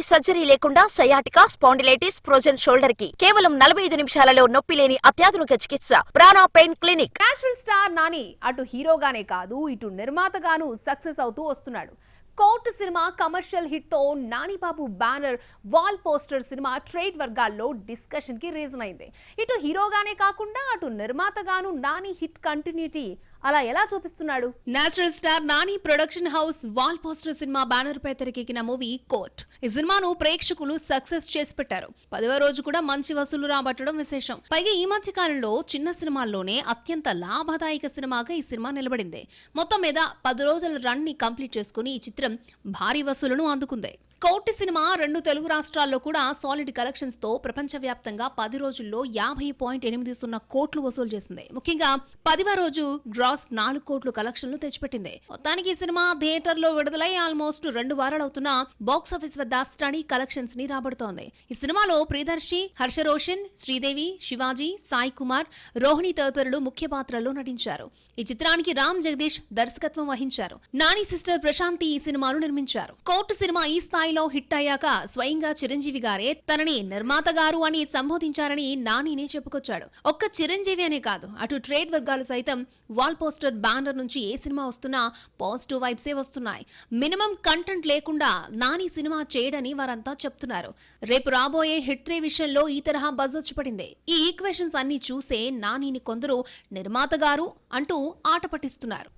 Surgery లేకుండా sciatica, spondylitis, frozen shoulder కి కేవలం 45 నిమిషాలలో నొప్పి లేని అత్యాధునిక చికిత్స ప్రాణ pain clinic. National star Nani అటు హీరోగానే కాదు ఇటు నిర్మాతగాను సక్సెస్ అవుతూ వస్తున్నాడు. కోర్టు సినిమా కమర్షియల్ హిట్ తో Nanibabu banner wall poster cinema trade వర్గాల్లో డిస్కషన్ కి రీజన్ అయింది. ఇటు హీరోగానే కాకుండా అటు నిర్మాతగాను నాని హిట్ కంటిన్యూటీ అలా ఎలా చూపిస్తున్నాడు? National star Nani production house wall poster cinema banner పై తెరకెక్కిన మూవీ కోర్ట్. ఈ సినిమాను ప్రేక్షకులు సక్సెస్ చేసి పెట్టారు. 10వ రోజు కూడా మంచి వసూలు రాబట్టడం విశేషం. పైగా ఈ మధ్య కాలంలో చిన్న సినిమాల్లోనే అత్యంత లాభదాయక సినిమాగా ఈ సినిమా నిలబడింది. మొత్తం మీద 10 రోజుల రన్ ని కంప్లీట్ చేసుకుని ఈ చిత్రం భారీ వసూలును అందుకుంది. కోర్టు సినిమా 2 తెలుగు రాష్ట్రాల్లో కూడా సాలిడ్ కలెక్షన్స్ తో ప్రపంచవ్యాప్తంగా 10 రోజుల్లో 50.80 కోట్లు వసూలు చేసింది. ముఖ్యంగా 10వ రోజు గ్రాస్ 4 కోట్లు కలెక్షన్లు తెచ్చిపెట్టింది. మొత్తానికి ఈ సినిమా థియేటర్లో విడుదలై ఆల్మోస్ట్ 2 వారాలు అవుతున్నా బాక్సాఫీస్ వద్ద స్టడీ కలెక్షన్స్ ని రాబడుతోంది. ఈ సినిమాలో ప్రియదర్శి, హర్ష రోషన్, శ్రీదేవి, శివాజీ, సాయి కుమార్, రోహిణి తదితరులు ముఖ్య పాత్రల్లో నటించారు. ఈ చిత్రానికి రామ్ జగదీష్ దర్శకత్వం వహించారు. నాని సిస్టర్ ప్రశాంతి ఈ సినిమాను నిర్మించారు. కోర్టు సినిమా ఈ స్థాయిలో హిట్ అయ్యాక స్వయంగా చిరంజీవి గారే తనని నిర్మాత గారు అని సంబోధించారని నానినే చెప్పుకొచ్చాడు. ఒక్క చిరంజీవి అనే కాదు, అటు ట్రేడ్ వర్గాలు సైతం వాల్ పోస్టర్ బ్యానర్ నుంచి ఏ సినిమా వస్తున్నా పాజిటివ్ వైబ్సే వస్తున్నాయి. మినిమం కంటెంట్ లేకుండా నాని సినిమా చేయడని వారంతా చెప్తున్నారు. రేపు రాబోయే హిట్ 3 విషయంలో ఈ తరహా బజ్ వచ్చి పడింది. ఈ ఈక్వేషన్స్ అన్ని చూసే నానిని కొందరు నిర్మాత గారు అంటూ ఆట పట్టిస్తున్నారు.